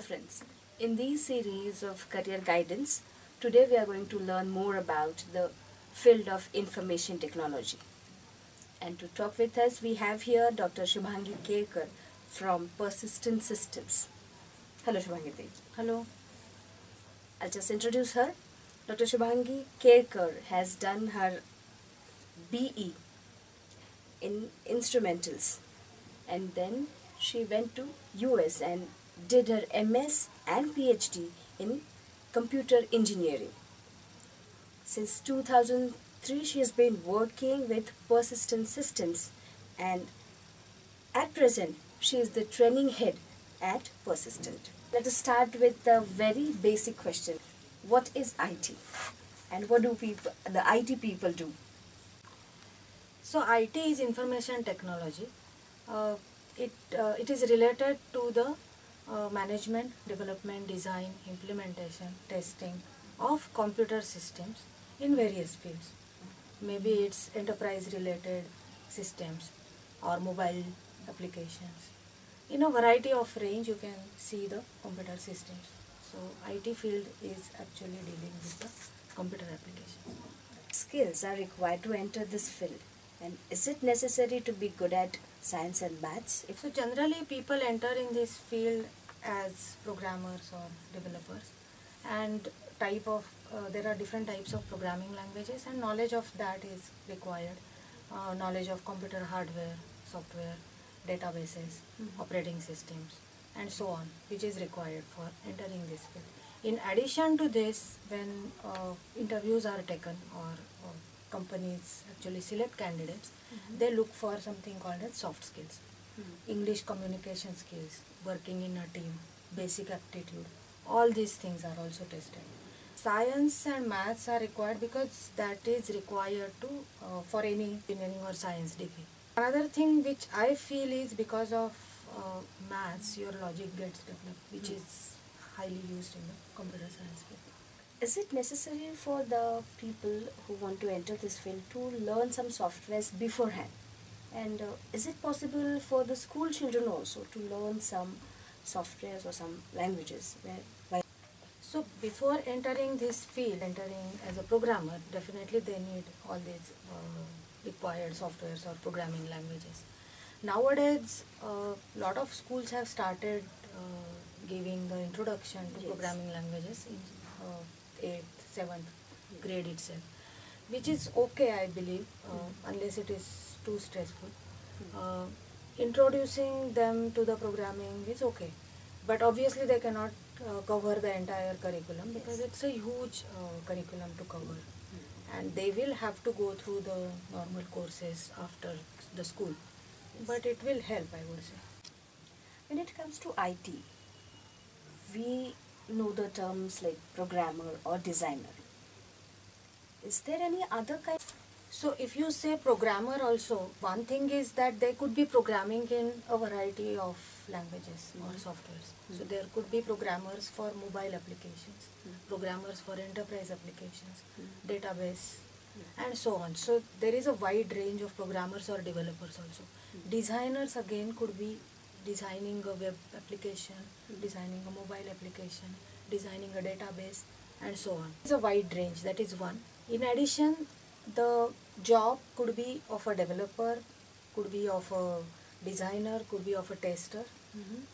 Friends, in this series of career guidance, today we are going to learn more about the field of information technology. And to talk with us, we have here Dr. Shubhangi Kerkar from Persistent Systems. Hello, Shubhangi. Hello. I'll just introduce her. Dr. Shubhangi Kerkar has done her BE in instrumentals, and then she went to US and did her MS and PhD in computer engineering. Since 2003 she has been working with Persistent Systems, and at present she is the training head at Persistent. Let us start with the very basic question. What is IT and what do the IT people do? So IT is information technology. It is related to the management, development, design, implementation, testing of computer systems in various fields. Maybe it's enterprise related systems or mobile applications. In a variety of range you can see the computer systems. So IT field is actually dealing with the computer applications. Skills are required to enter this field, and is it necessary to be good at science and maths? So generally people enter in this field as programmers or developers, and there are different types of programming languages, and knowledge of that is required. Knowledge of computer hardware, software, databases, operating systems, and so on, which is required for entering this field. In addition to this, when interviews are taken or companies actually select candidates, they look for something called as soft skills. English communication skills, working in a team, basic aptitude, all these things are also tested. Science and maths are required because that is required to for any engineering or science degree. Another thing which I feel is because of maths, your logic gets developed, which is highly used in the computer science field. Is it necessary for the people who want to enter this field to learn some softwares beforehand? And is it possible for the school children also to learn some softwares or some languages? So before entering this field, entering as a programmer, definitely they need all these required softwares or programming languages. Nowadays, a lot of schools have started giving the introduction to programming languages in 8th, 7th grade itself, which is okay, I believe, unless it is too stressful. Introducing them to the programming is okay, but obviously they cannot cover the entire curriculum because it's a huge curriculum to cover, and they will have to go through the normal courses after the school, but it will help, I would say. When it comes to IT, we know the terms like programmer or designer. Is there any other kind? So if you say programmer also, one thing is that they could be programming in a variety of languages or softwares. So there could be programmers for mobile applications, programmers for enterprise applications, database, and so on. So there is a wide range of programmers or developers also. Designers again could be designing a web application, designing a mobile application, designing a database, and so on. It's a wide range, that is one. In addition, the job could be of a developer, could be of a designer, could be of a tester,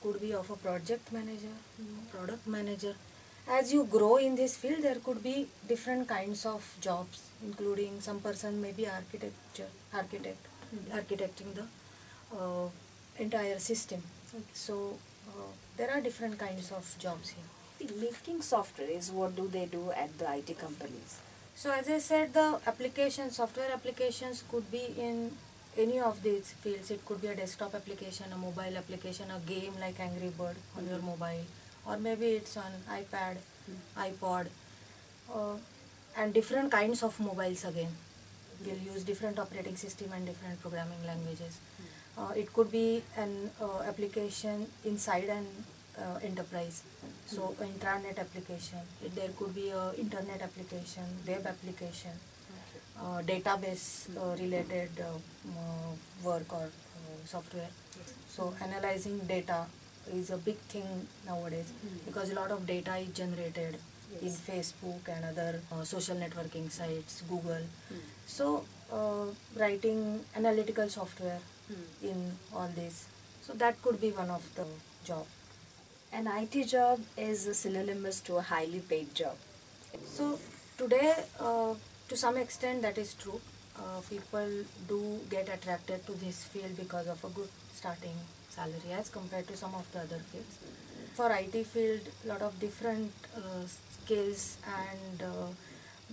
could be of a project manager, product manager. As you grow in this field, there could be different kinds of jobs, including some person may be architecting the entire system. So there are different kinds of jobs here. Making software is what do they do at the IT companies? So as I said, the software applications could be in any of these fields. It could be a desktop application, a mobile application, a game like Angry Bird on your mobile, or maybe it's on iPad, iPod, and different kinds of mobiles again. We'll use different operating system and different programming languages. It could be an application inside an enterprise. So intranet application, there could be a internet application, web application, database related work or software. So analyzing data is a big thing nowadays, because a lot of data is generated in Yes. Facebook and other social networking sites, Google. So writing analytical software in all this, so that could be one of the job. An IT job is synonymous to a highly paid job. So today, to some extent, that is true. People do get attracted to this field because of a good starting salary as compared to some of the other fields. For IT field, a lot of different skills and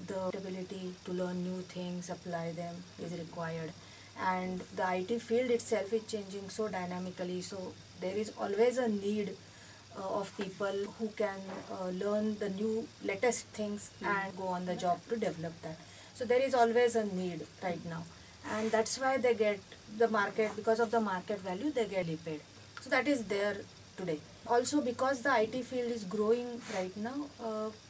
the ability to learn new things, apply them is required. And the IT field itself is changing so dynamically, so there is always a need of people who can learn the new latest things and go on the job to develop that. So there is always a need right now, and that's why they get the market, because of the market value they get paid. So that is there today. Also because the IT field is growing right now,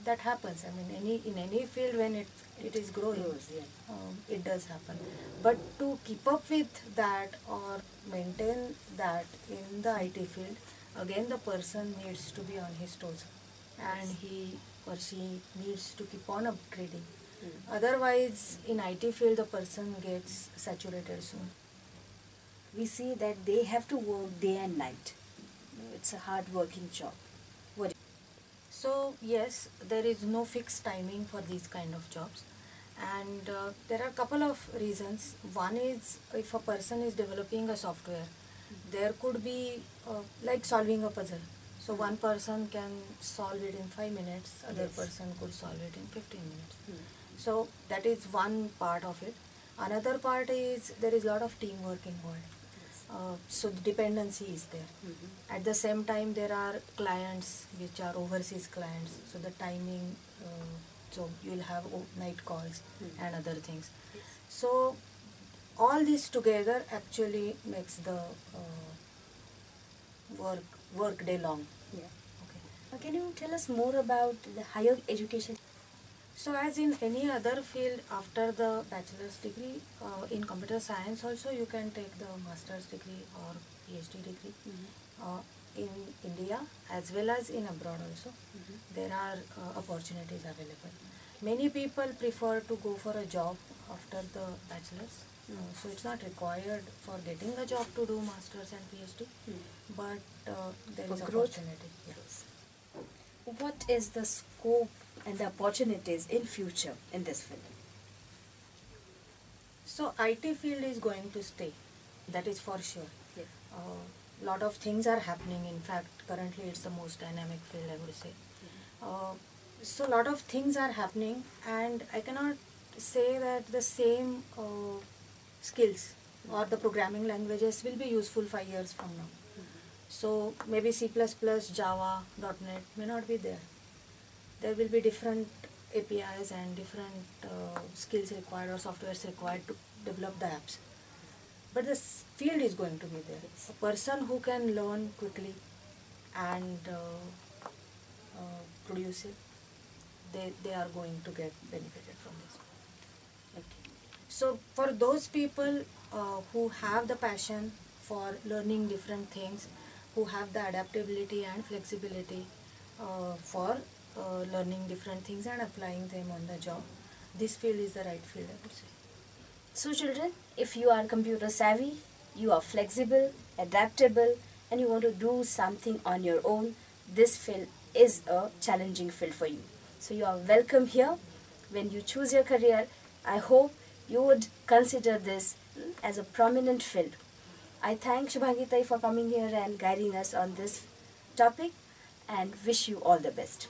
that happens. I mean, in any field when it is growing, Grows, yeah. it does happen. But to keep up with that or maintain that in the IT field, again the person needs to be on his toes, and he or she needs to keep on upgrading. Otherwise, in IT field, the person gets saturated soon. We see that they have to work day and night. It's a hard working job. What? So yes, there is no fixed timing for these kind of jobs, and there are a couple of reasons. One is, if a person is developing a software, there could be like solving a puzzle. So one person can solve it in 5 minutes, other Yes. person could solve it in 15 minutes. So that is one part of it. Another part is there is a lot of teamwork involved. So the dependency is there. At the same time, there are clients which are overseas clients, so the timing, so you'll have night calls and other things. So all this together actually makes the work day long. Yeah. Okay. Can you tell us more about the higher education? So as in any other field, after the bachelor's degree, in computer science also you can take the master's degree or PhD degree. In India as well as in abroad also, there are opportunities available. Many people prefer to go for a job after the bachelor's, so it's not required for getting a job to do master's and PhD, but there For is growth? opportunity. Yes. What is the scope and the opportunities in future in this field? So IT field is going to stay, that is for sure. Yeah. Lot of things are happening. In fact, currently it's the most dynamic field, I would say. So lot of things are happening, and I cannot say that the same skills or the programming languages will be useful 5 years from now. So maybe C++, Java, .NET may not be there. There will be different APIs and different skills required or softwares required to develop the apps. But the field is going to be there. A person who can learn quickly and produce it, they are going to get benefited from this. Okay. So for those people who have the passion for learning different things, who have the adaptability and flexibility for learning different things and applying them on the job, this field is the right field, I would say. So children, if you are computer savvy, you are flexible, adaptable, and you want to do something on your own, this field is a challenging field for you. So you are welcome here. When you choose your career, I hope you would consider this as a prominent field. I thank Shubhangi Tai for coming here and guiding us on this topic and wish you all the best.